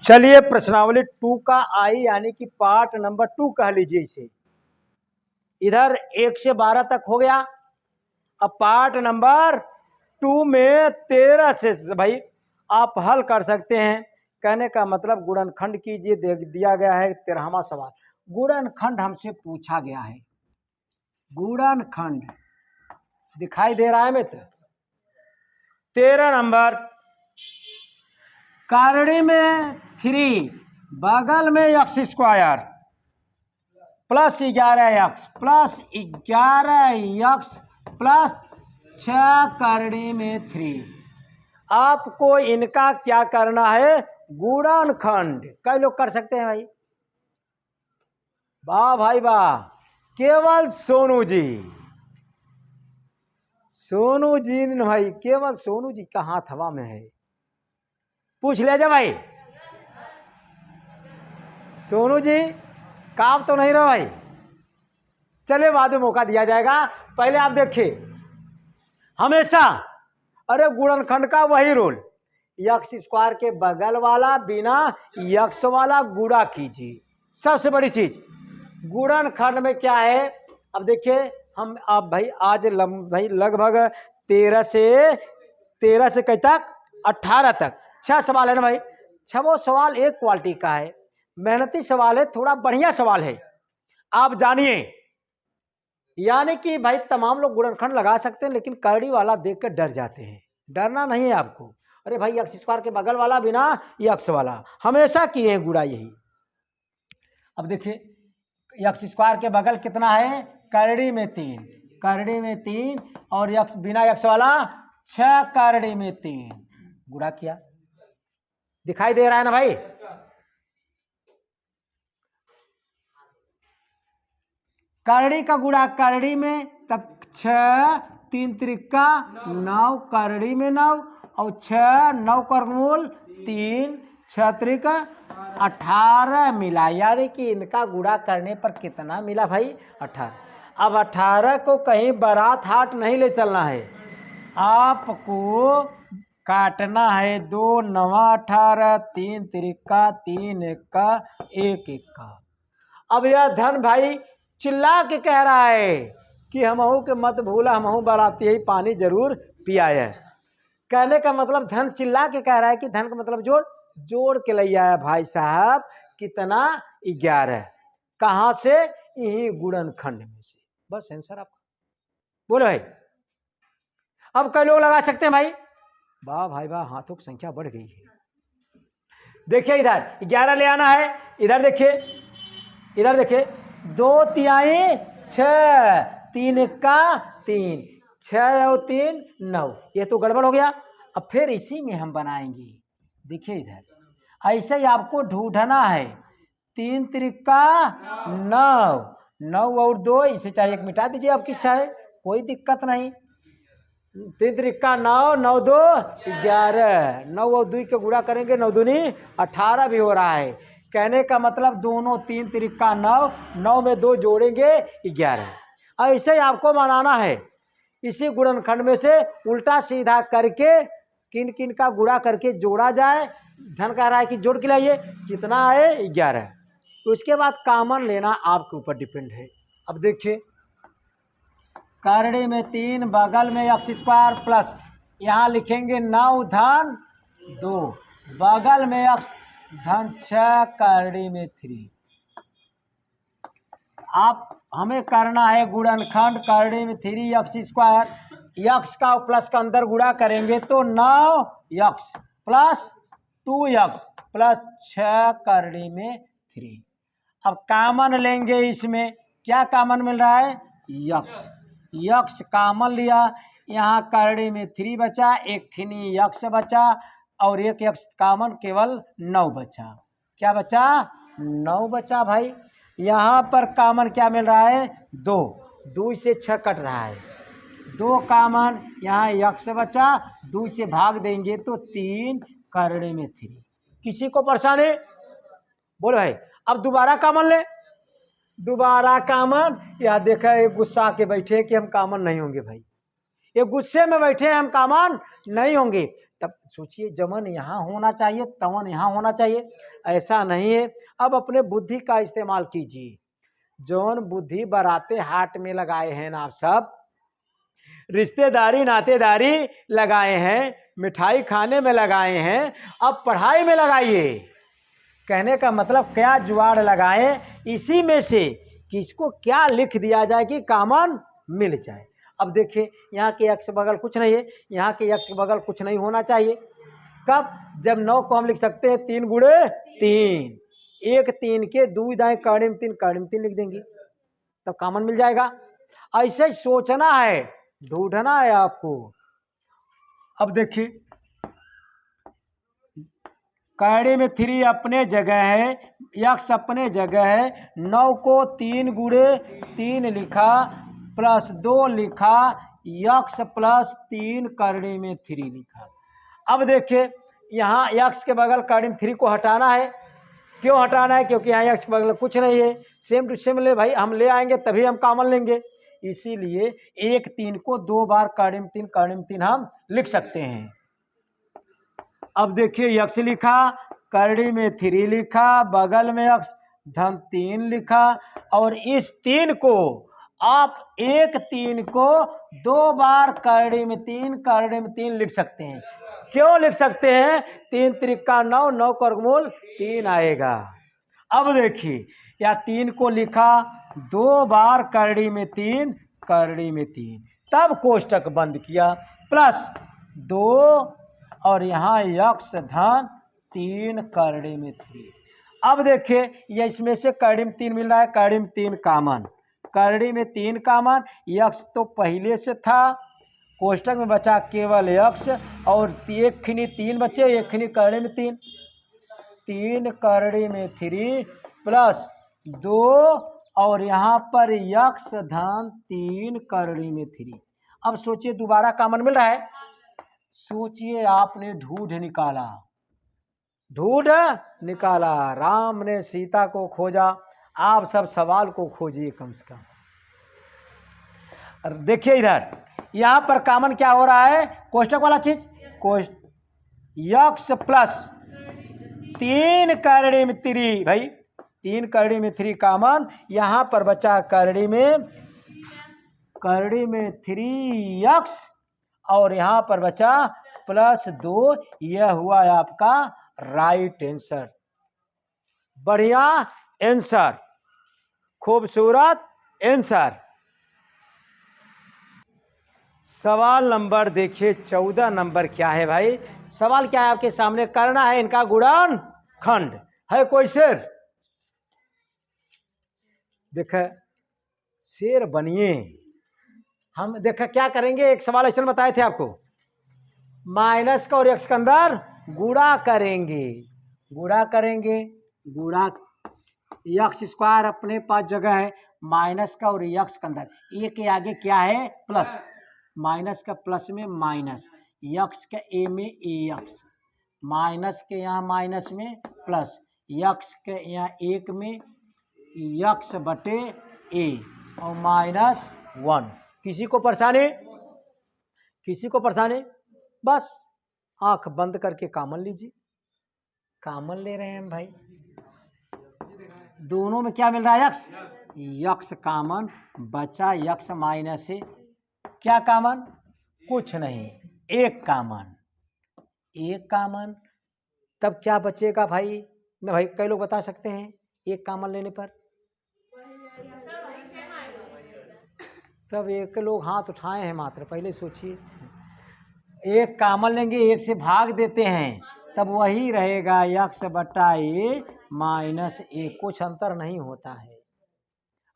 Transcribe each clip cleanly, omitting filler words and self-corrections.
चलिए प्रश्नावली 2 का आई यानी कि पार्ट नंबर 2 कह लीजिए इसे। इधर 1 से 12 तक हो गया। अब पार्ट नंबर 2 में 13 से भाई आप हल कर सकते हैं। कहने का मतलब गुणनखंड कीजिए, दिया गया है 13वां सवाल। गुणनखंड हमसे पूछा गया है। गुणनखंड दिखाई दे रहा है मित्र। 13 नंबर, कारणी में 3 बगल में x square plus 11x plus 11x plus 6 करणी में 3। आपको इनका क्या करना है? गुणनखंड। कई लोग कर सकते हैं भाई। वाह भाई वाह, केवल सोनू जी। सोनू जी ने भाई, केवल सोनू जी का हाथ हवा में है। पूछ ले जा भाई। सोनू जी काफ तो नहीं रहा भाई। चले बाद में मौका दिया जाएगा। पहले आप देखिए, हमेशा अरे गुणनखंड का वही रूल, एक्स स्क्वायर के बगल वाला बिना एक्स वाला गुणा कीजिए। सबसे बड़ी चीज गुणनखंड में क्या है? अब देखिए हम अब भाई आज भाई लगभग 13 से कई तक 18 तक 6 सवाल है ना भाई। 6 सवाल एक क्वालिटी का है, मेहनती सवाल है, थोड़ा बढ़िया सवाल है। आप जानिए, यानी कि भाई तमाम लोग गुणनखंड लगा सकते हैं, लेकिन करड़ी वाला देख कर डर जाते हैं। डरना नहीं है आपको। अरे भाई एक्स स्क्वायर के बगल वाला बिना एक्स वाला हमेशा किए हैं गुणा यही। अब देखिए एक्स स्क्वायर के बगल कितना है? करड़ी में 3, करड़ी में 3 और एक्स बिना एक्स वाला 6 करड़ी में 3 गुणा किया। दिखाई दे रहा है ना भाई? करड़ी का गुणा करड़ी में, तब 6 3 त्रिका 9 करड़ी में 9 और 6 9 का वर्गमूल 3 6 त्रिका 18 मिला। यानी कि इनका गुणा करने पर कितना मिला भाई? 18। अब 18 को कहीं बारात हाट नहीं ले चलना है, आपको काटना है। 2 9 18 3 त्रिका 3 इक्का 1 इक्का। अब यह धन भाई चिल्ला के कह रहा है कि हमहू के मत भूला, हमहू बाराती ही पानी जरूर पिया है। कहने का मतलब धन चिल्ला के कह रहा है कि धन का मतलब जोड़ के ले आया भाई साहब। कितना? 11। कहां से? यही गुणनखंड में से। बस आंसर आपका। बोलो भाई। अब कई लोग लगा सकते हैं भाई। वाह भाई वाह, हाथों की संख्या बढ़ गई है। देखिए इधर 11 ले आना है। इधर देखिए, इधर देखिए 2 तिहाई 6 3 इक्का 3 6 और 3 9। ये तो गड़बड़ हो गया। अब फिर इसी में हम बनाएंगे। देखिए इधर ऐसे ही आपको ढूंढना है। 3 त्रिका 9 9 और 2, इसे चाहे एक मिटा दीजिए, आपकी इच्छा है, कोई दिक्कत नहीं। 3 त्रिका 9 9 2 11 9 और 2 के गुणा करेंगे 9 दूनी 18 भी हो रहा है। कहने का मतलब दोनों 3 त्रिका 9 9 में 2 जोड़ेंगे 11। ऐसे ही आपको बनाना है। इसी गुणनखंड में से उल्टा सीधा करके किन किन का गुणा करके जोड़ा जाए। धन कह रहा है कि जोड़ के लाइए, कितना है? 11। तो इसके बाद कॉमन लेना आपके ऊपर डिपेंड है। अब देखिए करड़ी में 3 बगल में एक्स स्क्वायर प्लस, यहाँ लिखेंगे 9 धन 2 बगल में एक्स धन 6 करड़ी में 3। आप हमें करना है गुणनखंड करड़ी में 3 एक्स स्क्वायर, एक्स का प्लस का अंदर गुणा करेंगे तो 9 एक्स प्लस 2 एक्स प्लस 6 करड़ी में 3। अब कॉमन लेंगे। इसमें क्या कॉमन मिल रहा है? एक्स। एक्स कॉमन लिया, यहाँ करड़ी में 3 बचा, एक खिनी एक्स बचा और एक एक्स कॉमन, केवल 9 बचा। क्या बचा? 9 बचा भाई। यहाँ पर कॉमन क्या मिल रहा है? 2 2 से 6 कट रहा है, 2 कॉमन, यहाँ एक्स बचा, 2 से भाग देंगे तो 3 करड़ी में 3। किसी को परेशानी? बोलो भाई। अब दोबारा कॉमन ले, दोबारा कॉमन। यह देखा एक गुस्सा के बैठे कि हम कॉमन नहीं होंगे भाई, ये गुस्से में बैठे हैं हम कॉमन नहीं होंगे। तब सोचिए जमन यहाँ होना चाहिए, तवन यहाँ होना चाहिए, ऐसा नहीं है। अब अपने बुद्धि का इस्तेमाल कीजिए। जौन बुद्धि बराते हाट में लगाए हैं ना आप सब, रिश्तेदारी नातेदारी लगाए हैं, मिठाई खाने में लगाए हैं, अब पढ़ाई में लगाइए। कहने का मतलब क्या जुगाड़ लगाएं, इसी में से किसको क्या लिख दिया जाए कि कॉमन मिल जाए। अब देखिए यहाँ के x बगल कुछ नहीं है, यहाँ के x बगल कुछ नहीं होना चाहिए। कब? जब 9 को हम लिख सकते हैं 3 गुणे 3, 1 3 के 2 दाएं कड़ी में 3 लिख देंगे, तब कॉमन मिल जाएगा। ऐसे ही सोचना है, ढूंढना है आपको। अब देखिए कड़ी में 3 अपने जगह है, x अपने जगह है, 9 को 3 गुणे 3 लिखा प्लस 2 लिखा, x प्लस 3 कड़ी में 3 लिखा। अब देखिए यहाँ x के बगल कड़ी में 3 को हटाना है। क्यों हटाना है? क्योंकि यहाँ x के बगल कुछ नहीं है। सेम टू सेम ले भाई, हम ले आएंगे तभी हम कॉमन लेंगे। इसीलिए 1 3 को 2 बार कड़ी में 3 हम लिख सकते हैं। अब देखिए x लिखा, कड़ी में 3 लिखा, बगल में x धन 3 लिखा, और इस 3 को आप 1 3 को 2 बार कड़ी में 3 लिख सकते हैं। क्यों लिख सकते हैं? 3 त्रिका 9, 9 का वर्गमूल 3 आएगा। अब देखिए या 3 को लिखा 2 बार कड़ी में 3, तब कोष्टक बंद किया, प्लस 2 और यहाँ x धन 3 कड़ी में 3। अब देखिए ये इसमें से कड़ी में 3 मिल रहा है, कड़ी में 3 कॉमन, कड़ी में 3 कॉमन, x तो पहले से था, कोष्टक में बचा केवल x, और 1 खिनी 3 बचे, 1 खिनी कड़ी में 3 कड़ी में 3 प्लस 2 और यहाँ पर x धन 3 कड़ी में 3। अब सोचिए दोबारा कॉमन मिल रहा है। सोचिए आपने ढूंढ निकाला, राम ने सीता को खोजा, आप सब सवाल को खोजिए कम से कम। देखिए इधर यहां पर कॉमन क्या हो रहा है? कोष्टक वाला चीज, x प्लस 3 कड़ी में 3, भाई 3 कड़ी में 3 कॉमन, यहां पर बचा कड़ी में 3x और यहां पर बचा प्लस 2। यह हुआ आपका राइट आंसर। बढ़िया आंसर, खूबसूरत आंसर। सवाल नंबर देखिए 14 नंबर क्या है भाई? सवाल क्या है आपके सामने? करना है इनका गुणनखंड। है कोई शेर? देखा शेर बनिए। हम देखा क्या करेंगे, एक सवाल ऐसे बताए थे आपको, माइनस का और x के अंदर गुणा करेंगे, गुणा x स्क्वायर अपने पास जगह है, माइनस का और x के अंदर, ए के आगे क्या है? प्लस, माइनस का प्लस में माइनस, x के ए में ax, माइनस के यहाँ माइनस में प्लस, x के यहाँ 1 में x बटे a और -1। किसी को परेशानी? बस आंख बंद करके कॉमन लीजिए। कॉमन ले रहे हैं हम भाई, दोनों में क्या मिल रहा है? x कॉमन, बचा x माइनस है, क्या कॉमन? कुछ नहीं, 1 कॉमन, तब क्या बचेगा भाई? ना भाई कई लोग बता सकते हैं 1 कॉमन लेने पर, तब 1 लोग हाथ उठाए हैं मात्र, पहले सोचिए। 1 कॉमन लेंगे, 1 से भाग देते हैं, तब वही रहेगा x बटा a माइनस a, कुछ अंतर नहीं होता है।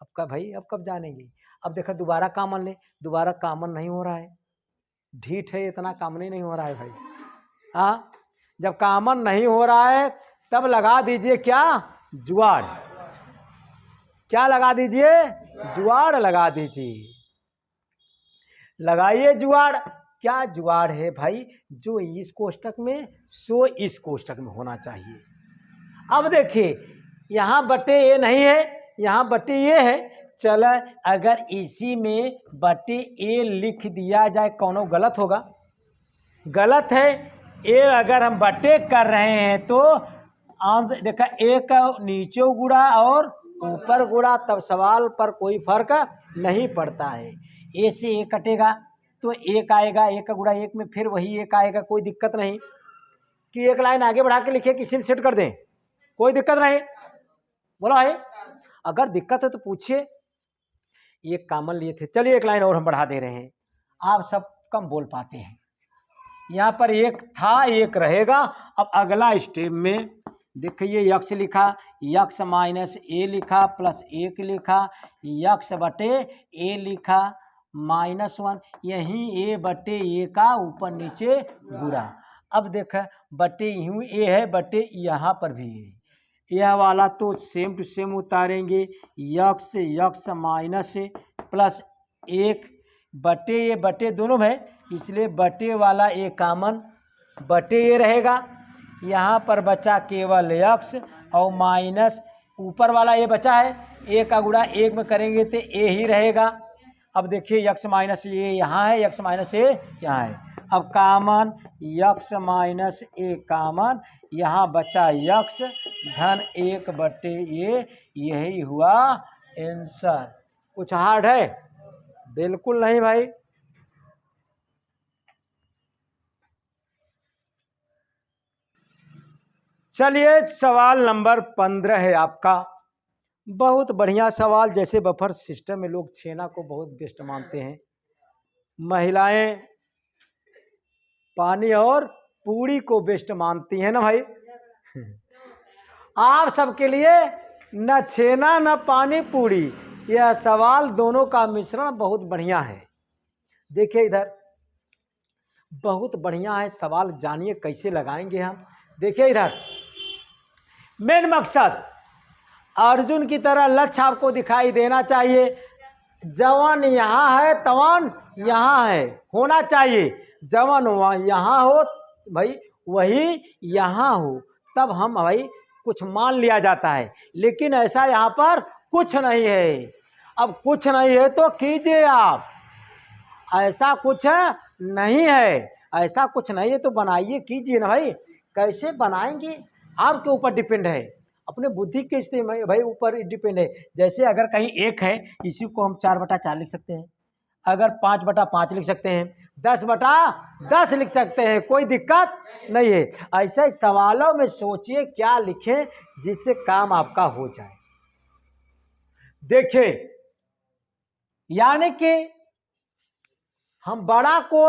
अब कब जानेंगे? अब देखा दोबारा कॉमन ले, दोबारा कॉमन नहीं हो रहा है, ढीठ है, इतना कॉमन ही नहीं हो रहा है भाई। हाँ, जब कॉमन नहीं हो रहा है तब लगा दीजिए क्या? जुगाड़। क्या लगा दीजिए? जुगाड़ लगा दीजिए। लगाइए जुगाड़। क्या जुगाड़ है भाई? जो इस कोष्टक में सो इस कोष्टक में होना चाहिए। अब देखिए यहाँ बटे ए नहीं है, यहाँ बटे ए है, चल अगर इसी में बटे ए लिख दिया जाए, कौनो गलत होगा? गलत है, ए अगर हम बटे कर रहे हैं तो आंसर देखा, ए का नीचे गुड़ा और ऊपर गुड़ा, तब सवाल पर कोई फर्क नहीं पड़ता है। ए से ए कटेगा तो एक आएगा, एक का गुड़ा एक में फिर वही एक आएगा, कोई दिक्कत नहीं। कि एक लाइन आगे बढ़ा के लिखे, किसी में सेट कर दें, कोई दिक्कत नहीं। बोला है, अगर दिक्कत है तो पूछिए। ये कॉमन लिए थे। चलिए एक लाइन और हम बढ़ा दे रहे हैं, आप सब कम बोल पाते हैं। यहाँ पर एक था, एक रहेगा। अब अगला स्टेप में देखिए, यक्स लिखा, यक्स माइनस ए लिखा, प्लस एक लिखा, यक्स बटे ए लिखा, -1, यहीं ए बटे ए का ऊपर नीचे गुणा। अब देख बटे यूँ ए है, बटे यहाँ पर भी है, यह वाला तो सेम टू सेम उतारेंगे, यक्स यक्स माइनस प्लस एक बटे ये बटे दोनों है, इसलिए बटे वाला ए कॉमन बटे ये रहेगा। यहाँ पर बचा केवल यक्स और माइनस ऊपर वाला ए बचा है, ए का गुणा एक में करेंगे तो ए ही रहेगा। अब देखिए यक्स माइनस ए यहाँ है, यक्स माइनस ए यहाँ है। अब कॉमन यक्स माइनस ए कॉमन, यहाँ बचा यक्स धन एक बटे ए, यही हुआ आंसर। कुछ हार्ड है? बिल्कुल नहीं भाई। चलिए सवाल नंबर 15 है आपका। बहुत बढ़िया सवाल। जैसे बफर सिस्टम में लोग छेना को बहुत बेस्ट मानते हैं, महिलाएं पानी और पूड़ी को बेस्ट मानती हैं ना भाई। आप सबके लिए न छेना न पानी पूड़ी, यह सवाल दोनों का मिश्रण बहुत बढ़िया है। देखिए इधर बहुत बढ़िया है सवाल, जानिए कैसे लगाएंगे हम। देखिए इधर मेन मकसद अर्जुन की तरह लक्ष्य आपको दिखाई देना चाहिए। जवान यहाँ है, तवान यहाँ है, होना चाहिए। जवान यहाँ हो भाई, वही यहाँ हो, तब हम भाई कुछ मान लिया जाता है। लेकिन ऐसा यहाँ पर कुछ नहीं है। अब कुछ नहीं है तो कीजिए आप, ऐसा कुछ नहीं है, ऐसा कुछ नहीं है तो बनाइए, कीजिए ना भाई। कैसे बनाएंगे आपके ऊपर डिपेंड है, अपने बुद्धि के इस्तेमाल भाई ऊपर डिपेंड है। जैसे अगर कहीं एक है, इसी को हम 4/4 लिख सकते हैं, अगर 5/5 लिख सकते हैं, 10/10 लिख सकते हैं, कोई दिक्कत नहीं है। ऐसे सवालों में सोचिए क्या लिखें जिससे काम आपका हो जाए। देखिए यानी कि हम बड़ा को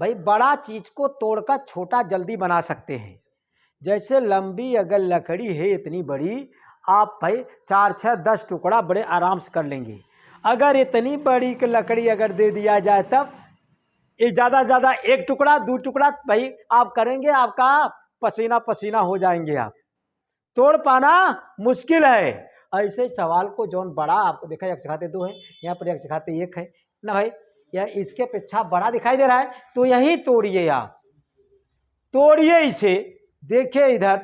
भाई, बड़ा चीज को तोड़कर छोटा जल्दी बना सकते हैं। जैसे लंबी अगर लकड़ी है इतनी बड़ी, आप भाई 4, 6, 10 टुकड़ा बड़े आराम से कर लेंगे। अगर इतनी बड़ी लकड़ी अगर दे दिया जाए तब ज़्यादा से ज़्यादा 1 टुकड़ा 2 टुकड़ा भाई आप करेंगे, आपका पसीना पसीना हो जाएंगे, आप तोड़ पाना मुश्किल है। ऐसे सवाल को जौन बड़ा आपको देखा, एक सिखाते 2 है, यहाँ पर एक सिखाते 1 है ना भाई, या इसके अपेक्षा बड़ा दिखाई दे रहा है तो यही तोड़िए, आप तोड़िए इसे। देखिए इधर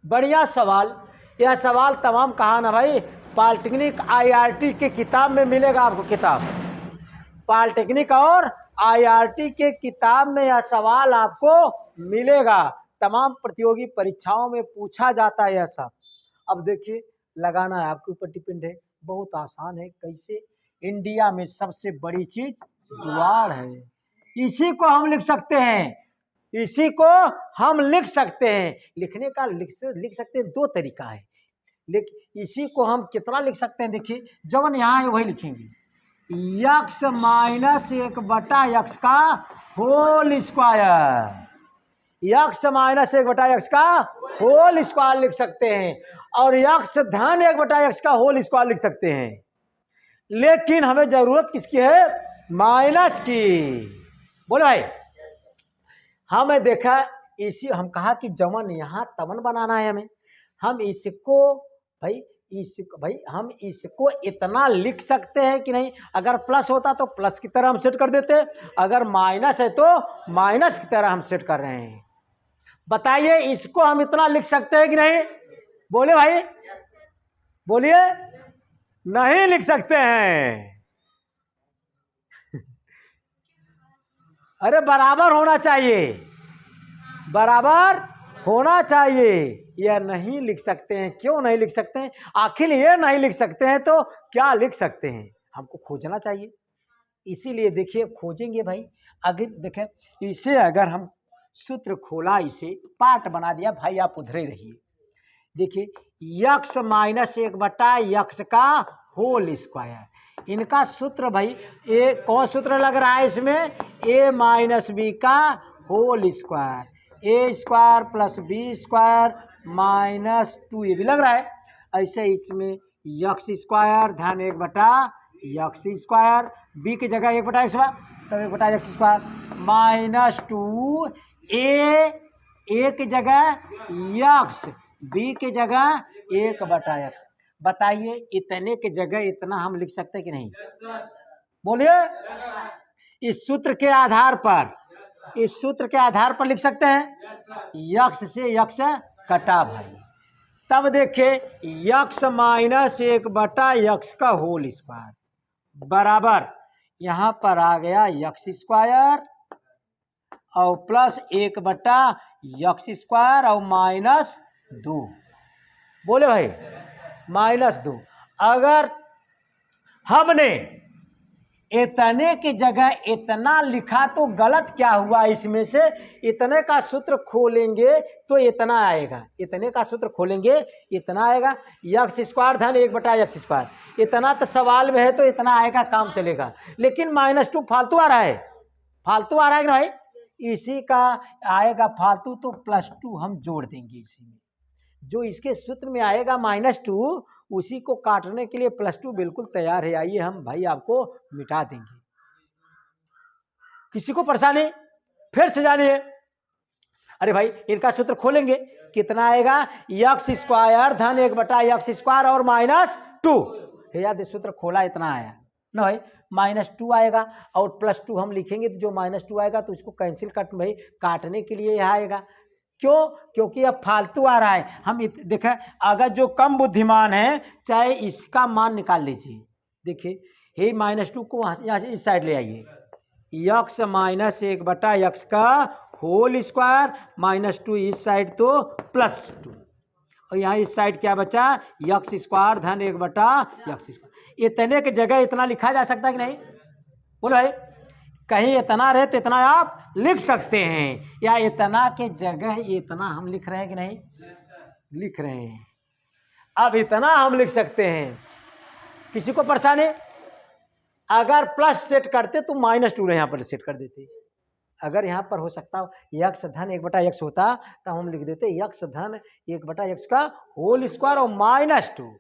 बढ़िया सवाल, यह सवाल तमाम कहा ना भाई पॉलिटेक्निक IRT के किताब में मिलेगा आपको। किताब पॉलिटेक्निक और IRT के किताब में यह सवाल आपको मिलेगा। तमाम प्रतियोगी परीक्षाओं में पूछा जाता है यह सब। अब देखिए लगाना है आपके ऊपर डिपेंड है, बहुत आसान है। कैसे? इंडिया में सबसे बड़ी चीज ज्वार है, इसी को हम लिख सकते हैं, इसी को हम लिख सकते हैं। लिखने का लिख सकते हैं 2 तरीका है, लेकिन इसी को हम कितना लिख सकते हैं, देखिए जवन यहाँ है वही लिखेंगे, यक्स माइनस 1/x का whole square, x minus 1/x का होल स्क्वायर लिख सकते हैं, और यक्स धन 1/x का होल स्क्वायर लिख सकते हैं। लेकिन हमें जरूरत किसकी है? माइनस की। बोलो भाई, हमें देखा इसी, हम कहा कि जवन यहाँ तवन बनाना है हमें, हम इसको भाई हम इसको इतना लिख सकते हैं कि नहीं? अगर प्लस होता तो प्लस की तरह हम सेट कर देते, अगर माइनस है तो माइनस की तरह हम सेट कर रहे हैं। बताइए इसको हम इतना लिख सकते हैं कि नहीं? बोले भाई, बोलिए। नहीं लिख सकते हैं। अरे बराबर होना चाहिए, बराबर होना चाहिए। यह नहीं लिख सकते हैं, क्यों नहीं लिख सकते हैं? आखिर ये नहीं लिख सकते हैं तो क्या लिख सकते हैं? हमको खोजना चाहिए। इसीलिए देखिए खोजेंगे भाई। अगर देखें इसे, अगर हम सूत्र खोला, इसे पार्ट बना दिया भाई, आप उधरे रहिए। देखिए यक्स माइनस 1 बटा यक्स का होल स्क्वायर, इनका सूत्र भाई ए कौन सूत्र लग रहा है इसमें? ए माइनस बी का whole square, A square plus B square minus 2 ये भी लग रहा है। ऐसे इसमें यक्स स्क्वायर धन 1 बटा यक्स स्क्वायर, बी की जगह 1 बटा एक्स हुआ तब 1 बटा एक्स स्क्वायर माइनस 2, ए की जगह यक्स, बी की जगह 1 बटा एक्स। बताइए इतने की जगह इतना हम लिख सकते हैं कि नहीं? बोलिए। इस सूत्र के आधार पर, इस सूत्र के आधार पर लिख सकते हैं। यक्स से यक्स कटा भाई, तब देखिए यक्स माइनस 1 बटा यक्स का होल स्क्वायर बराबर यहां पर आ गया यक्स स्क्वायर और प्लस 1 बटा यक्स स्क्वायर और माइनस 2। बोले भाई माइनस 2। अगर हमने इतने की जगह इतना लिखा तो गलत क्या हुआ? इसमें से इतने का सूत्र खोलेंगे तो इतना आएगा, इतने का सूत्र खोलेंगे इतना आएगा, यक्स स्क्वायर धन 1 बटा यक्स स्क्वायर, इतना तो सवाल में है तो इतना आएगा, काम चलेगा। लेकिन माइनस 2 फालतू आ रहा है, फालतू आ रहा है कि भाई? इसी का आएगा फालतू तो प्लस 2 हम जोड़ देंगे इसी में। जो इसके सूत्र में आएगा माइनस 2 उसी को काटने के लिए प्लस 2 बिल्कुल तैयार है। आइए हम भाई आपको मिटा देंगे। किसी को परेशानी? फिर से जानिए। अरे भाई इनका सूत्र खोलेंगे कितना आएगा? यक्स स्क्वायर धन 1 बटा यक्स स्क्वायर और माइनस 2। याद सूत्र खोला इतना आया ना भाई, माइनस 2 आएगा और प्लस 2 हम लिखेंगे तो जो माइनस 2 आएगा तो उसको कैंसिल कर भाई, काटने के लिए यह आएगा। क्यों? क्योंकि अब फालतू आ रहा है। हम देखें अगर जो कम बुद्धिमान है चाहे इसका मान निकाल लीजिए। देखिए हे माइनस 2 को यहाँ से इस साइड ले आइए, यक्स माइनस 1 बटा यक्स का होल स्क्वायर माइनस 2 इस साइड तो प्लस 2 और यहाँ इस साइड क्या बचा? यक्स स्क्वायर धन 1 बटा यक्स स्क्वायर। इतने की जगह इतना लिखा जा सकता है कि नहीं? बोलो भाई। कहीं इतना रहे तो इतना आप लिख सकते हैं, या इतना के जगह इतना हम लिख रहे हैं कि नहीं? लिख रहे हैं। अब इतना हम लिख सकते हैं। किसी को परेशानी? अगर प्लस सेट करते तो माइनस 2 यहाँ पर सेट कर देते। अगर यहाँ पर हो सकता यक्स धन 1 बटा यक्स होता तो हम लिख देते यक्स धन 1 बटा यक्स का होल स्क्वायर और माइनस 2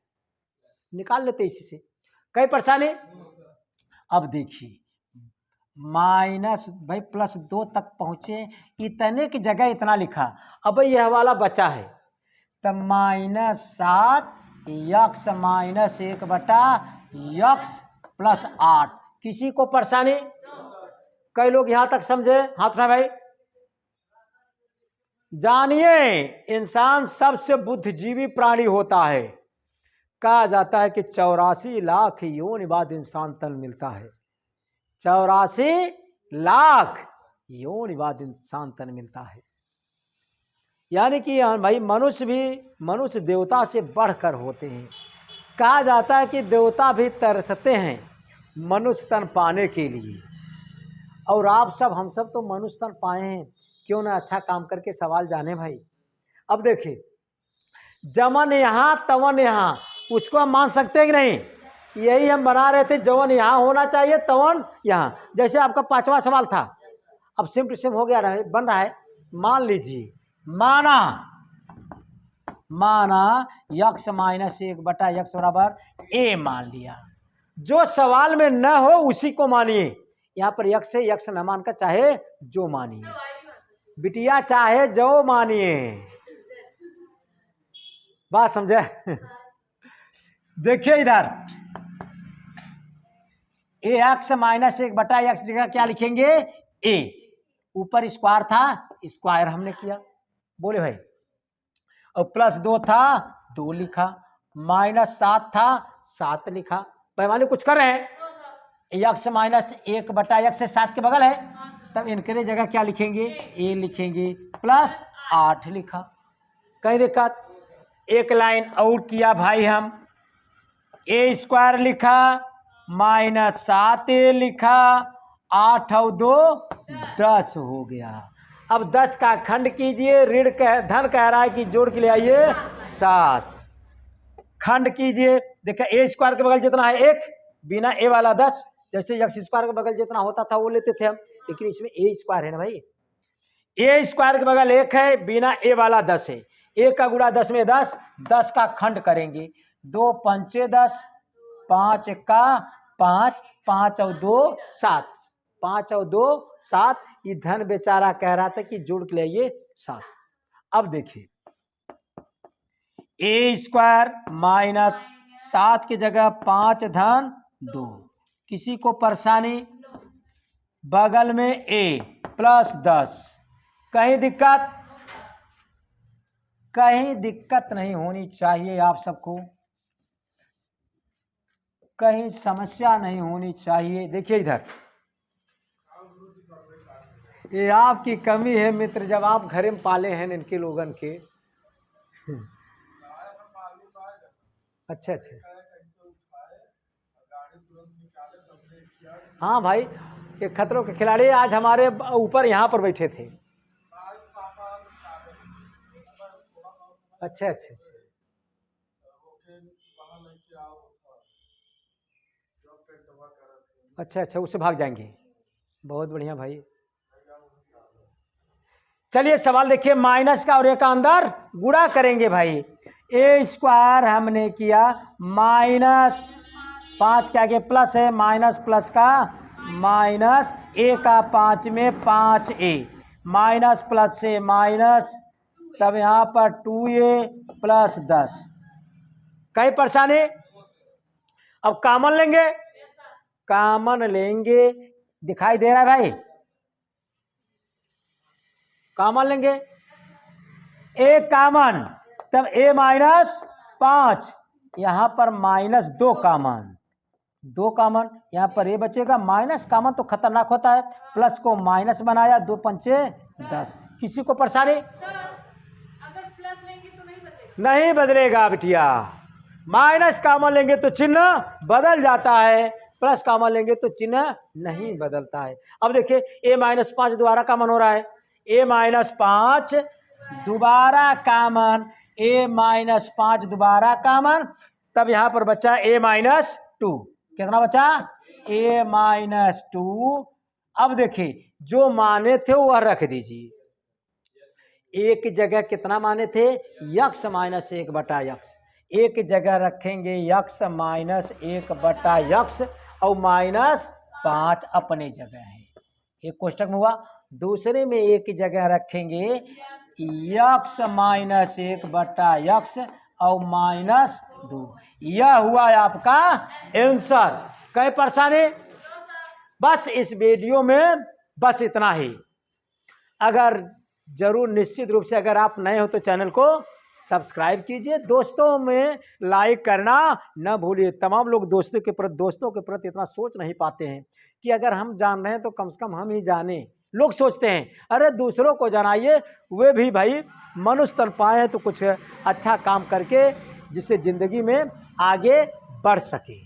निकाल लेते इसी से। कई परेशानी? अब देखिए माइनस भाई प्लस 2 तक पहुंचे, इतने की जगह इतना लिखा, अब यह वाला बचा है तब माइनस 7 यक्स माइनस 1 बटा यक्स प्लस 8। किसी को परेशानी? कई लोग यहां तक समझे? हाथ उठाए भाई। जानिए इंसान सबसे बुद्धिजीवी प्राणी होता है। कहा जाता है कि 84 लाख योनि बाद इंसान तन मिलता है। 84 लाख योनि बाद इंसान तन मिलता है। यानी कि भाई मनुष्य भी मनुष्य देवता से बढ़कर होते हैं। कहा जाता है कि देवता भी तरसते हैं मनुष्य तन पाने के लिए, और आप सब हम सब तो मनुष्य तन पाए हैं, क्यों ना अच्छा काम करके सवाल जाने भाई। अब देखिए जमन यहाँ तवन यहाँ, उसको हम मान सकते हैं कि नहीं? यही हम बना रहे थे, जवन यहाँ होना चाहिए तवन यहाँ। जैसे आपका 5वां सवाल था, अब सिम टू सिम हो गया रहा बन रहा है। मान लीजिए माना यक्स माइनस 1 बटा यक्स बराबर ए मान लिया। जो सवाल में न हो उसी को मानिए। यहाँ पर यक्स है, यक्स न मानकर चाहे जो मानिए, बिटिया चाहे जो मानिए। बात समझे? देखिए इधर ए एक्स माइनस 1 बटा एक्स जगह क्या लिखेंगे? ए। ऊपर स्क्वायर था, स्क्वायर हमने किया। बोले भाई। और प्लस 2 था 2 लिखा, माइनस 7 था 7 लिखा। पैमाने कुछ कर रहे हैं? एक्स माइनस 1 बटा एक्स से 7 के बगल है तब इनके जगह क्या लिखेंगे, ए लिखेंगे, प्लस 8 लिखा। कहीं दिक्कत? एक लाइन और किया भाई हम, ए स्क्वायर लिखा माइनस 7a लिखा, 8 और 2 10 हो गया। अब 10 का खंड कीजिए, ऋण धन कह रहा है कि जोड़ के ले आइए 7, खंड कीजिए। देखिए ए स्क्वायर के बगल जितना है 1, बिना ए वाला 10, जैसे एक्स स्क्वायर के बगल जितना होता था वो लेते थे हम, लेकिन इसमें ए स्क्वायर है ना भाई, ए स्क्वायर के बगल 1 है, बिना ए वाला 10 है, 1 का गुणा 10 में 10, 10 का खंड करेंगे, 2 पंचे 10, 5 का 5, 5 और 2 7, 5 और 2 7। ये धन बेचारा कह रहा था कि जोड़ के लिए 7। अब देखिए ए स्क्वायर माइनस 7 की जगह 5 धन 2, किसी को परेशानी? बगल में ए प्लस 10, कहीं दिक्कत? कहीं दिक्कत नहीं होनी चाहिए आप सबको, कहीं समस्या नहीं होनी चाहिए। देखिए इधर, ये आपकी कमी है मित्र, जब आप घर में पाले हैं इनके लोगन के। अच्छा अच्छा, हाँ भाई, ये खतरों के खिलाड़ी आज हमारे ऊपर यहाँ पर बैठे थे। अच्छा अच्छा अच्छा अच्छा, उससे भाग जाएंगे, बहुत बढ़िया भाई। चलिए सवाल देखिए, माइनस का और एक का अंदर गुणा करेंगे भाई। ए स्क्वायर हमने किया माइनस 5 के आगे प्लस है, माइनस प्लस का माइनस, ए का 5 में 5a, माइनस प्लस से माइनस, तब यहाँ पर 2a प्लस 10। कई परेशानी? अब कॉमन लेंगे, कॉमन लेंगे, दिखाई दे रहा है भाई, कॉमन लेंगे, ए कॉमन, तब ए माइनस 5, यहां पर माइनस 2 कॉमन, 2 कॉमन, यहां पर ए बचेगा, माइनस कॉमन तो खतरनाक होता है, प्लस को माइनस बनाया, 2 पंचे 10। किसी को परेशानी? अगर प्लस लेंगे तो नहीं बदलेगा? नहीं बदलेगा बिटिया, माइनस कॉमन लेंगे तो चिन्ह बदल जाता है, प्लस कॉमन लेंगे तो चिन्ह नहीं बदलता है। अब देखिए ए माइनस 5 दोबारा कॉमन हो रहा है, ए माइनस 5 दोबारा कॉमन, ए माइनस 5 दोबारा कॉमन, तब यहां पर बचा ए माइनस 2, कितना बचा? ए माइनस 2। अब देखिए जो माने थे वह रख दीजिए, एक जगह कितना माने थे? यक्स माइनस 1 बटा यक्स, एक जगह रखेंगे यक्स माइनस 1 बटा यक्स, और माइनस 5 अपने जगह है, एक कोष्टक में हुआ। दूसरे में एक जगह रखेंगे यक्स माइनस 1 बटा यक्स और माइनस 2, यह हुआ आपका आंसर। कई परेशानी? बस इस वीडियो में बस इतना ही। अगर जरूर निश्चित रूप से अगर आप नए हो तो चैनल को सब्सक्राइब कीजिए, दोस्तों में लाइक करना न भूलिए। तमाम लोग दोस्तों के प्रति इतना सोच नहीं पाते हैं कि अगर हम जान रहे हैं तो कम से कम हम ही जाने। लोग सोचते हैं अरे दूसरों को जनाइए, वे भी भाई मनुष्य तन पाए हैं तो कुछ अच्छा काम करके जिससे ज़िंदगी में आगे बढ़ सके।